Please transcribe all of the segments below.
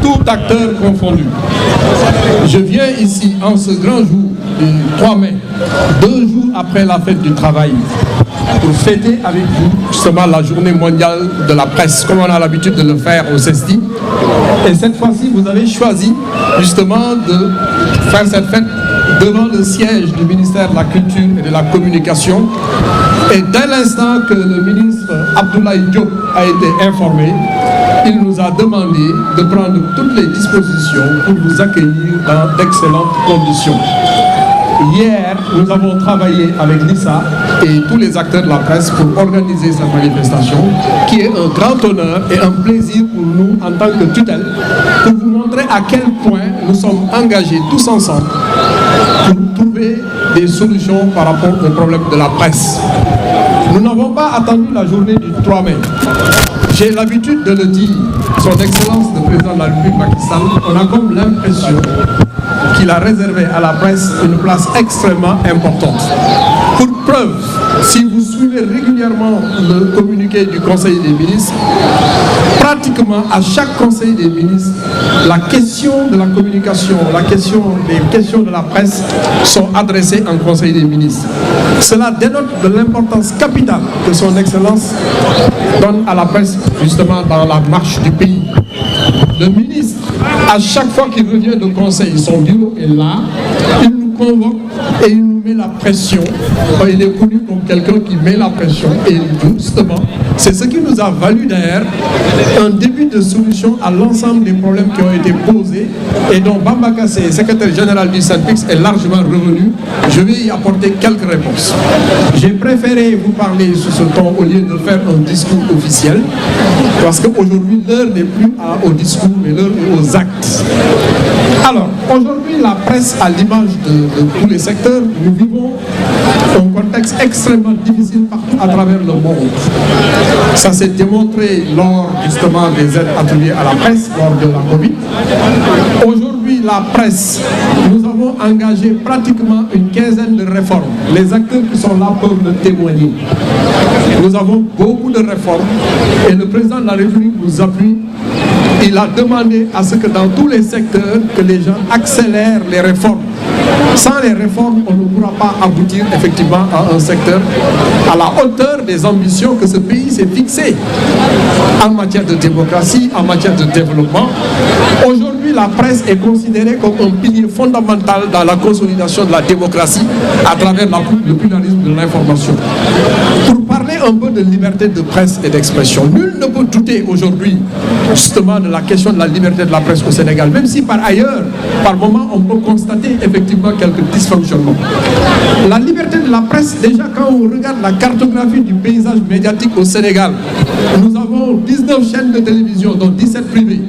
tout acteur confondu. Je viens ici en ce grand jour du 3 mai, 2 jours après la fête du travail, pour fêter avec vous justement la journée mondiale de la presse, comme on a l'habitude de le faire au CESTI. Et cette fois-ci, vous avez choisi justement de faire cette fête devant le siège du ministère de la Culture et de la Communication. Et dès l'instant que le ministre Abdoulaye Diop a été informé, il nous a demandé de prendre toutes les dispositions pour vous accueillir dans d'excellentes conditions. Hier, nous avons travaillé avec l'ISA et tous les acteurs de la presse pour organiser cette manifestation, qui est un grand honneur et un plaisir pour nous en tant que tutelle, pour vous montrer à quel point nous sommes engagés tous ensemble pour trouver des solutions par rapport au problème de la presse. Nous n'avons pas attendu la journée du 3 mai. J'ai l'habitude de le dire, son Excellence le Président de la République Macky Sall, on a comme l'impression qu'il a réservé à la presse une place extrêmement importante. Pour preuve, si vous suivez régulièrement le communiqué du Conseil des ministres, pratiquement à chaque Conseil des ministres, la question de la communication, les questions de la presse sont adressées en Conseil des ministres. Cela dénote de l'importance capitale que son Excellence donne à la presse, justement dans la marche du pays. Le ministre, à chaque fois qu'il revient de conseil, son bureau est là, il nous convoque et il nous met la pression. Il est connu comme quelqu'un qui met la pression et justement, c'est ce qui nous a valu d'ailleurs un début de solution à l'ensemble des problèmes qui ont été posés et dont Bamba Kassé, secrétaire général du SYNPICS, est largement revenu. Je vais y apporter quelques réponses. J'ai préféré vous parler sur ce ton au lieu de faire un discours officiel parce qu'aujourd'hui l'heure n'est plus au discours mais l'heure est aux actes. Alors, aujourd'hui, la presse, à l'image de tous les secteurs, nous vivons un contexte extrêmement difficile partout à travers le monde. Ça s'est démontré lors justement des aides attribuées à la presse, lors de la Covid. Aujourd'hui, la presse, nous avons engagé pratiquement une quinzaine de réformes. Les acteurs qui sont là peuvent le témoigner. Nous avons beaucoup de réformes et le président de la République nous appuie. Il a demandé à ce que dans tous les secteurs, que les gens accélèrent les réformes. Sans les réformes, on ne pourra pas aboutir effectivement à un secteur à la hauteur des ambitions que ce pays s'est fixé en matière de démocratie, en matière de développement. Aujourd'hui, la presse est considérée comme un pilier fondamental dans la consolidation de la démocratie à travers le pluralisme de l'information. Pour parler un peu de liberté de presse et d'expression, nul ne peut douter aujourd'hui justement de la question de la liberté de la presse au Sénégal, même si par ailleurs, par moment, on peut constater effectivement quelques dysfonctionnements. La liberté de la presse, déjà quand on regarde la cartographie du paysage médiatique au Sénégal, nous avons 19 chaînes de télévision, dont 17 privées,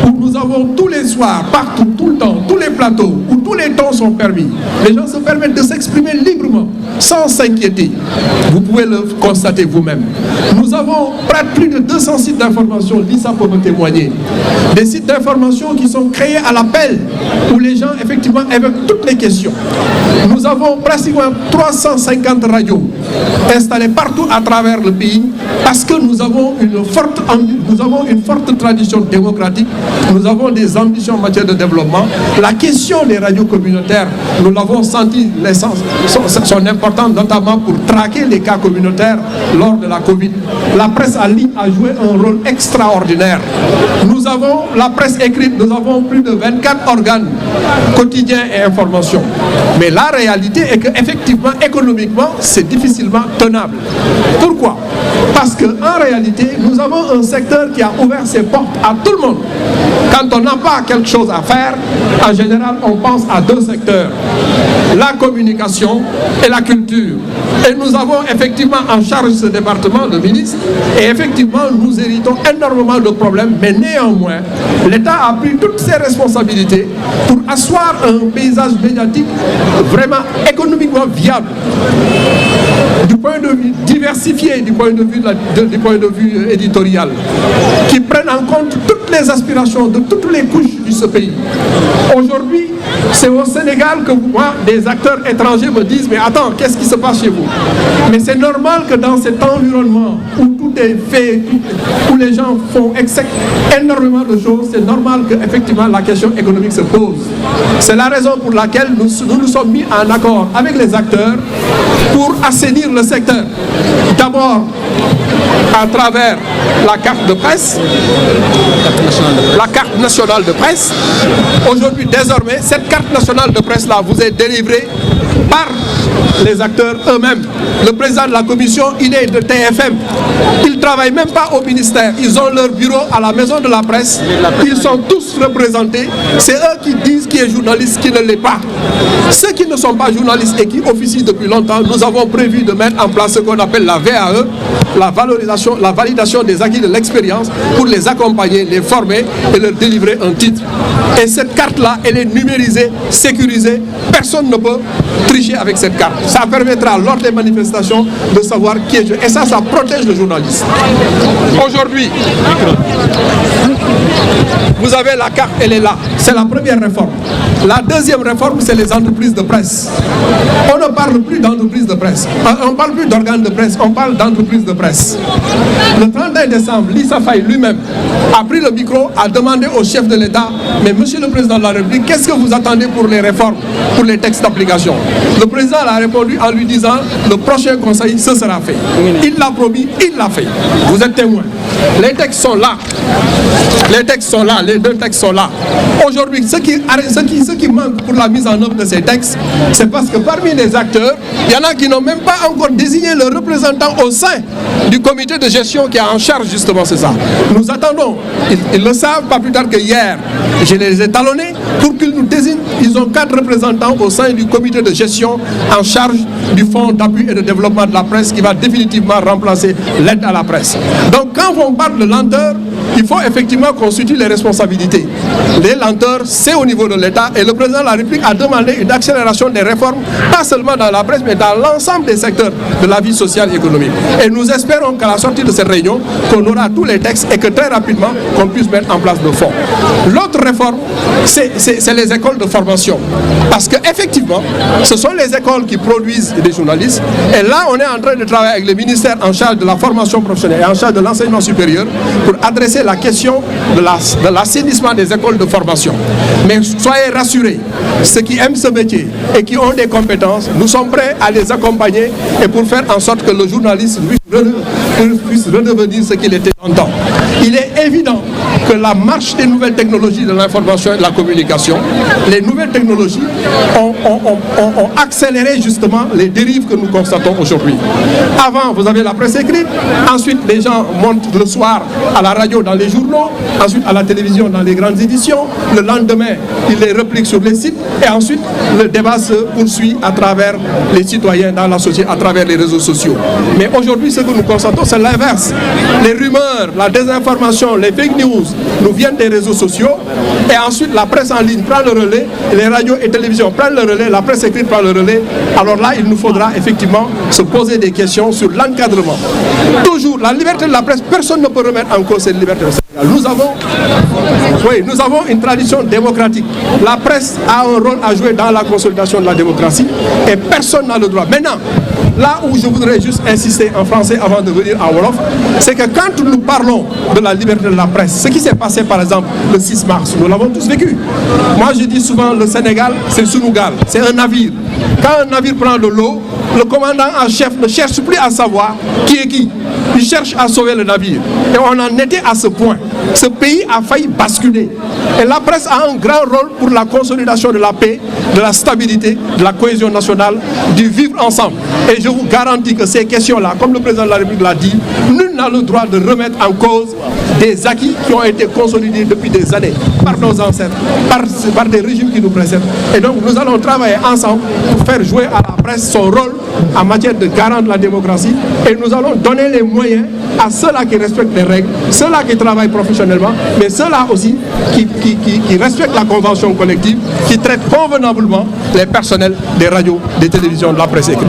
où nous avons tous les soirs, partout, tout le temps, tous les plateaux, où tous les tons sont permis. Les gens se permettent de s'exprimer librement, sans s'inquiéter. Vous pouvez le constater vous-même. Nous avons plus de 200 sites d'information, l'ISA peut me témoigner. Des sites d'information qui sont créés à l'appel, où les gens effectivement évoquent toutes les questions. Nous avons pratiquement 350 radios installées partout à travers le pays, parce que nous avons une forte tradition démocratique, nous avons des ambitions en matière de développement. La question des radios communautaires, nous l'avons senti son importance, notamment pour traquer les cas communautaires lors de la Covid. La presse en ligne a joué un rôle extraordinaire. Nous avons la presse écrite, nous avons plus de 24 organes quotidiens et informations. Mais la réalité est qu'effectivement, économiquement, c'est difficilement tenable. Pourquoi? Parce qu'en réalité, nous avons un secteur qui a ouvert ses portes à tout le monde. Quand on n'a pas quelque chose à faire, en général, on pense à deux secteurs, la communication et la culture. Et nous avons effectivement en charge ce département de ministre, et effectivement, nous héritons énormément de problèmes, mais néanmoins, l'État a pris toutes ses responsabilités pour asseoir un paysage médiatique vraiment économiquement viable. du point de vue diversifié, du point de vue éditorial, qui prennent en compte toutes les aspirations de toutes les couches de ce pays. Aujourd'hui, c'est au Sénégal que moi, des acteurs étrangers me disent « Mais attends, qu'est-ce qui se passe chez vous ?» Mais c'est normal que dans cet environnement où tout est fait, où les gens font énormément de choses, c'est normal qu'effectivement la question économique se pose. C'est la raison pour laquelle nous nous sommes mis en accord avec les acteurs pour assainir le secteur. D'abord, à travers la carte de presse, la carte nationale de presse. Aujourd'hui, désormais, cette carte nationale de presse-là vous est délivrée par les acteurs eux-mêmes. Le président de la commission, il est de TFM. Ils ne travaillent même pas au ministère. Ils ont leur bureau à la maison de la presse. Ils sont tous représentés. C'est eux qui disent qui est journaliste, qui ne l'est pas. Ceux qui ne sont pas journalistes et qui officient depuis longtemps, nous avons prévu de mettre en place ce qu'on appelle la VAE, la valorisation, la validation des acquis de l'expérience pour les accompagner, les former et leur délivrer un titre. Et cette carte-là, elle est numérisée, sécurisée. Personne ne peut tricher avec cette carte. Ça permettra lors des manifestations de savoir qui est. Et ça protège le journaliste. Aujourd'hui, vous avez la carte, elle est là. C'est la première réforme. La deuxième réforme, c'est les entreprises de presse. On ne parle plus d'entreprises de presse. On ne parle plus d'organes de presse, on parle d'entreprises de presse. Le 31 décembre, Lissa Faye lui-même a pris le micro, a demandé au chef de l'État, mais monsieur le président de la République, qu'est-ce que vous attendez pour les réformes, pour les textes d'application? Le président a répondu en lui disant, le prochain conseil, ce sera fait. Il l'a promis, il l'a fait. Vous êtes témoins. Les textes sont là. Les textes sont là, les deux textes sont là. Aujourd'hui, ce qui manque pour la mise en œuvre de ces textes, c'est parce que parmi les acteurs, il y en a qui n'ont même pas encore désigné le représentant au sein du comité de gestion qui est en charge justement, c'est ça. Nous attendons, ils le savent, pas plus tard que hier, je les ai talonnés pour qu'ils nous désignent. Ils ont 4 représentants au sein du comité de gestion en charge du fonds d'appui et de développement de la presse qui va définitivement remplacer l'aide à la presse. Donc quand on parle de lenteur, il faut effectivement constituer les responsabilités. Les lenteurs, c'est au niveau de l'État et le président de la République a demandé une accélération des réformes, pas seulement dans la presse, mais dans l'ensemble des secteurs de la vie sociale et économique. Et nous espérons qu'à la sortie de cette réunion, qu'on aura tous les textes et que très rapidement, qu'on puisse mettre en place le fonds. L'autre réforme, c'est les écoles de formation. Parce qu'effectivement, ce sont les écoles qui produisent des journalistes. Et là, on est en train de travailler avec le ministère en charge de la formation professionnelle et en charge de l'enseignement supérieur pour adresser la question de l'assainissement des écoles de formation. Mais soyez rassurés, ceux qui aiment ce métier et qui ont des compétences, nous sommes prêts à les accompagner et pour faire en sorte que le journaliste puisse redevenir ce qu'il était longtemps. Il est évident que la marche des nouvelles technologies de l'information et de la communication, les nouvelles technologies ont accéléré justement les dérives que nous constatons aujourd'hui. Avant, vous avez la presse écrite, ensuite les gens montent le soir à la radio dans les journaux, ensuite à la télévision dans les grandes éditions, le lendemain, ils les repliquent sur les sites et ensuite le débat se poursuit à travers les citoyens dans la société, à travers les réseaux sociaux. Mais aujourd'hui, ce que nous constatons, c'est l'inverse. Les rumeurs, la désinformation, les fake news nous viennent des réseaux sociaux et ensuite la presse en ligne prend le relais, les radios et télévisions prennent le relais, la presse écrite prend le relais. Alors là, il nous faudra effectivement se poser des questions sur l'encadrement. Toujours, la liberté de la presse, personne ne peut remettre en cause cette liberté. Nous avons une tradition démocratique. La presse a un rôle à jouer dans la consolidation de la démocratie et personne n'a le droit. Maintenant, là où je voudrais juste insister en français avant de venir en Wolof, c'est que quand nous parlons de la liberté de la presse, ce qui s'est passé par exemple le 6 mars, nous l'avons tous vécu. Moi je dis souvent le Sénégal, c'est Sunugal, c'est un navire. Quand un navire prend de l'eau, le commandant en chef ne cherche plus à savoir qui est qui. Il cherche à sauver le navire. Et on en était à ce point. Ce pays a failli basculer. Et la presse a un grand rôle pour la consolidation de la paix, de la stabilité, de la cohésion nationale, du vivre ensemble. Et je vous garantis que ces questions-là, comme le président de la République l'a dit, nul n'a le droit de remettre en cause des acquis qui ont été consolidés depuis des années par nos ancêtres, par des régimes qui nous précèdent. Et donc nous allons travailler ensemble pour faire jouer à la presse son rôle en matière de garant de la démocratie et nous allons donner les moyens à ceux-là qui respectent les règles, ceux-là qui travaillent professionnellement, mais ceux-là aussi qui respectent la convention collective, qui traitent convenablement les personnels des radios, des télévisions, de la presse écrite.